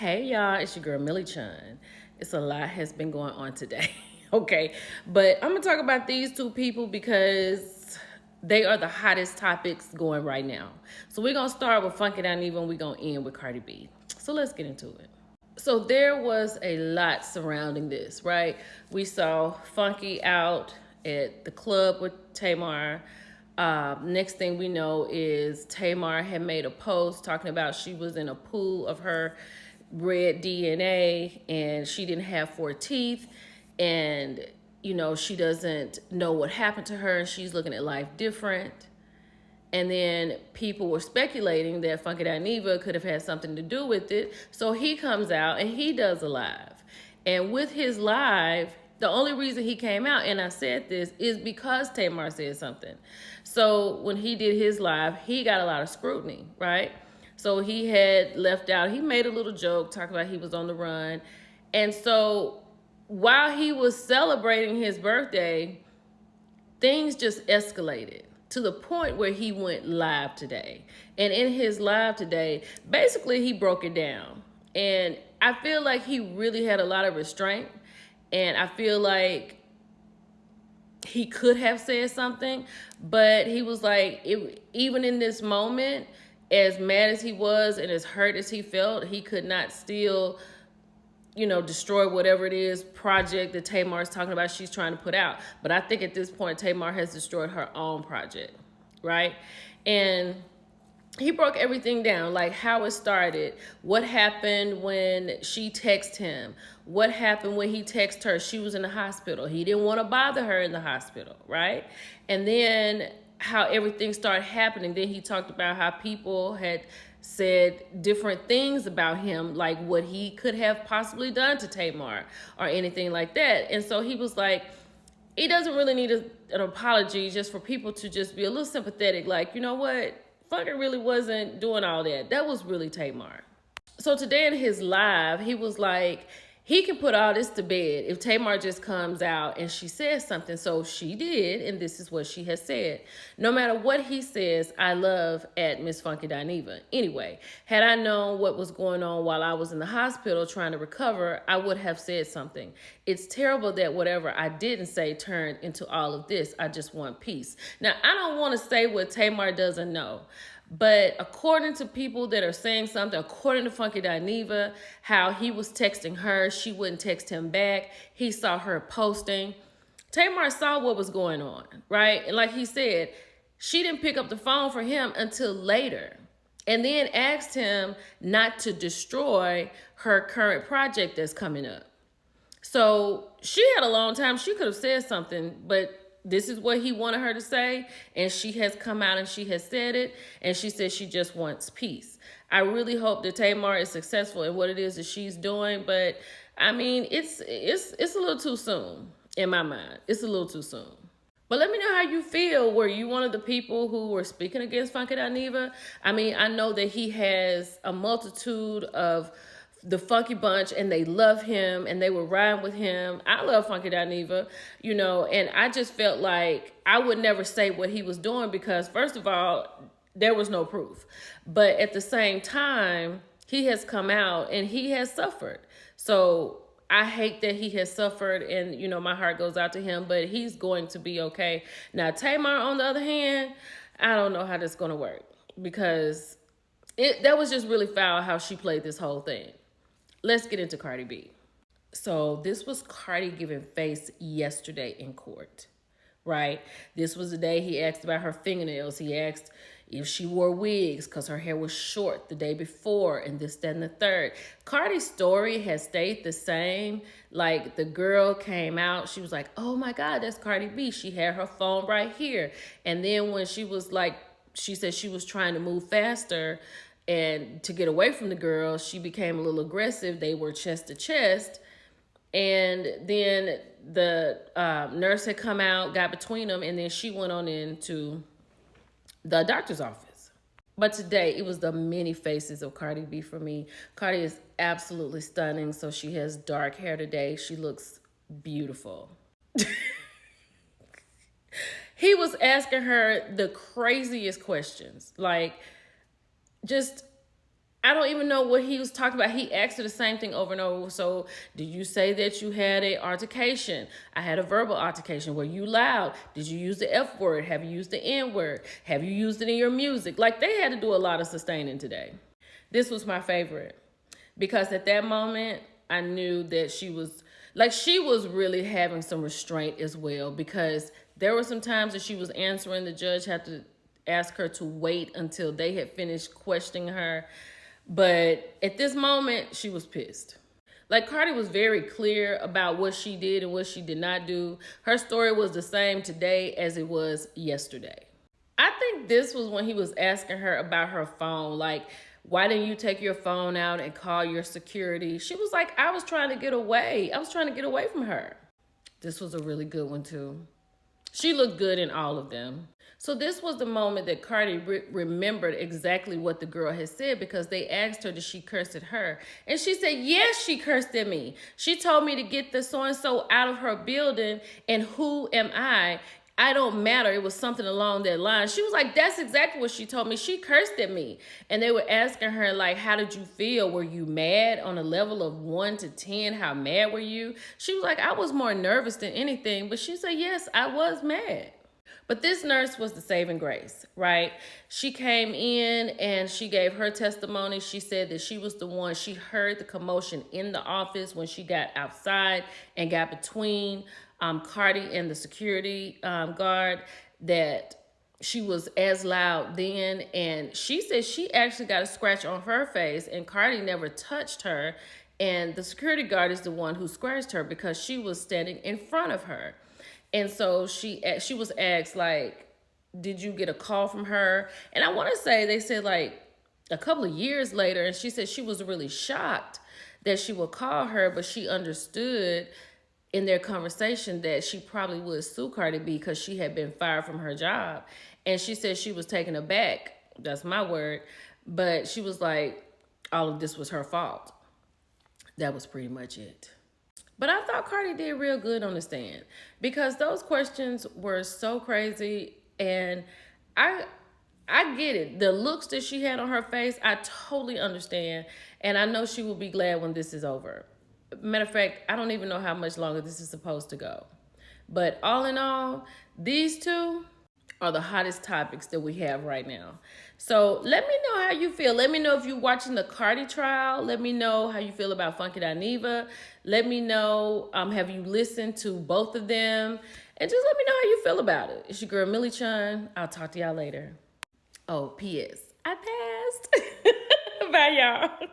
Hey y'all, it's your girl Millie Chun. It's a lot has been going on today. Okay, but I'm gonna talk about these two people because they are the hottest topics going right now. So we're gonna start with Funky Dineva and we're gonna end with Cardi B. So let's get into it. So there was a lot surrounding this, right? We saw Funky out at the club with Tamar. Next thing we know is Tamar had made a post talking about she was in a pool of her red DNA and she didn't have four teeth, and she doesn't know what happened to her and she's looking at life different. And then people were speculating that Funky Dineva could have had something to do with it. So he comes out and he does a live. And with his live, the only reason he came out, and I said this, is because Tamar said something. So when he did his live, he got a lot of scrutiny, right? So he had left out, he made a little joke talking about he was on the run. And so while he was celebrating his birthday, things just escalated to the point where he went live today. And in his live today, basically he broke it down. And I feel like he really had a lot of restraint. And I feel like he could have said something, but he was like, even in this moment, as mad as he was and as hurt as he felt, he could not still destroy whatever it is project that Tamar is talking about she's trying to put out. But I think at this point, Tamar has destroyed her own project, right? And he broke everything down, like how it started, what happened when she texted him, what happened when he texted her, she was in the hospital. He didn't want to bother her in the hospital, right? And then how everything started happening. Then he talked about how people had said different things about him, like what he could have possibly done to Tamar or anything like that. And so he was like, he doesn't really need an apology, just for people to just be a little sympathetic. Like, you know what? Funky really wasn't doing all that. That was really Tamar. So today in his live, he was like, he can put all this to bed if Tamar just comes out and she says something. So she did, and this is what she has said. No matter what he says, I love at Miss Funky Dineva. Anyway, had I known what was going on while I was in the hospital trying to recover, I would have said something. It's terrible that whatever I didn't say turned into all of this. I just want peace. Now, I don't want to say what Tamar doesn't know. But according to people that are saying something, according to Funky Dineva, how he was texting her, she wouldn't text him back. He saw her posting. Tamar saw what was going on, right? And like he said, she didn't pick up the phone for him until later. And then asked him not to destroy her current project that's coming up. So she had a long time. She could have said something, but this is what he wanted her to say, and she has come out and she has said it, and she said she just wants peace. I really hope that Tamar is successful in what it is that she's doing, but I mean, it's a little too soon in my mind. It's a little too soon. But let me know how you feel. Were you one of the people who were speaking against Funky Dineva? I mean, I know that he has a multitude of the Funky Bunch, and they love him, and they were riding with him. I love Funky Dineva, and I just felt like I would never say what he was doing because, first of all, there was no proof. But at the same time, he has come out and he has suffered. So I hate that he has suffered, and, my heart goes out to him, but he's going to be okay. Now, Tamar, on the other hand, I don't know how that's going to work because that was just really foul how she played this whole thing. Let's get into Cardi B. So this was Cardi giving face yesterday in court, right? This was the day he asked about her fingernails. He asked if she wore wigs because her hair was short the day before, and this, that, and the third. Cardi's story has stayed the same. Like, the girl came out, she was like, oh my God, that's Cardi B. She had her phone right here. And then when she was like, she said she was trying to move faster, and to get away from the girl, she became a little aggressive. They were chest to chest. And then the nurse had come out, got between them, and then she went on into the doctor's office. But today, it was the many faces of Cardi B for me. Cardi is absolutely stunning. So she has dark hair today. She looks beautiful. He was asking her the craziest questions. Like, just, I don't even know what he was talking about. He asked her the same thing over and over. So, did you say that you had a altercation? I had a verbal altercation. Were you loud? Did you use the F word? Have you used the N word? Have you used it in your music? Like, they had to do a lot of sustaining today. This was my favorite because at that moment, I knew that she was really having some restraint as well, because there were some times that she was answering. The judge had to ask her to wait until they had finished questioning her. But at this moment, she was pissed. Like, Cardi was very clear about what she did and what she did not do. Her story was the same today as it was yesterday. I think this was when he was asking her about her phone. Like, why didn't you take your phone out and call your security? She was like, I was trying to get away. I was trying to get away from her. This was a really good one, too. She looked good in all of them. So this was the moment that Cardi remembered exactly what the girl had said, because they asked her, did she curse at her? And she said, yes, she cursed at me. She told me to get the so-and-so out of her building, and who am I? I don't matter. It was something along that line. She was like, that's exactly what she told me. She cursed at me. And they were asking her, like, how did you feel? Were you mad on a level of 1 to 10? How mad were you? She was like, I was more nervous than anything. But she said, yes, I was mad. But this nurse was the saving grace, right? She came in and she gave her testimony. She said that she was the one. She heard the commotion in the office when she got outside and got between Cardi and the security guard, that she was as loud then. And she said she actually got a scratch on her face, and Cardi never touched her. And the security guard is the one who scratched her because she was standing in front of her. And so she was asked, like, did you get a call from her? And I want to say they said, like, a couple of years later, and she said she was really shocked that she would call her, but she understood in their conversation that she probably would sue Cardi B because she had been fired from her job. And she said she was taken aback. That's my word. But she was like, all of this was her fault. That was pretty much it. But I thought Cardi did real good on the stand, because those questions were so crazy, and I get it. The looks that she had on her face, I totally understand, and I know she will be glad when this is over. Matter of fact, I don't even know how much longer this is supposed to go. But all in all, these two are the hottest topics that we have right now. So let me know how you feel. Let me know if you're watching the Cardi trial. Let me know how you feel about Funky Dineva. Let me know, have you listened to both of them? And just let me know how you feel about it. It's your girl, Millie Chun. I'll talk to y'all later. Oh, P.S. I passed. Bye, y'all.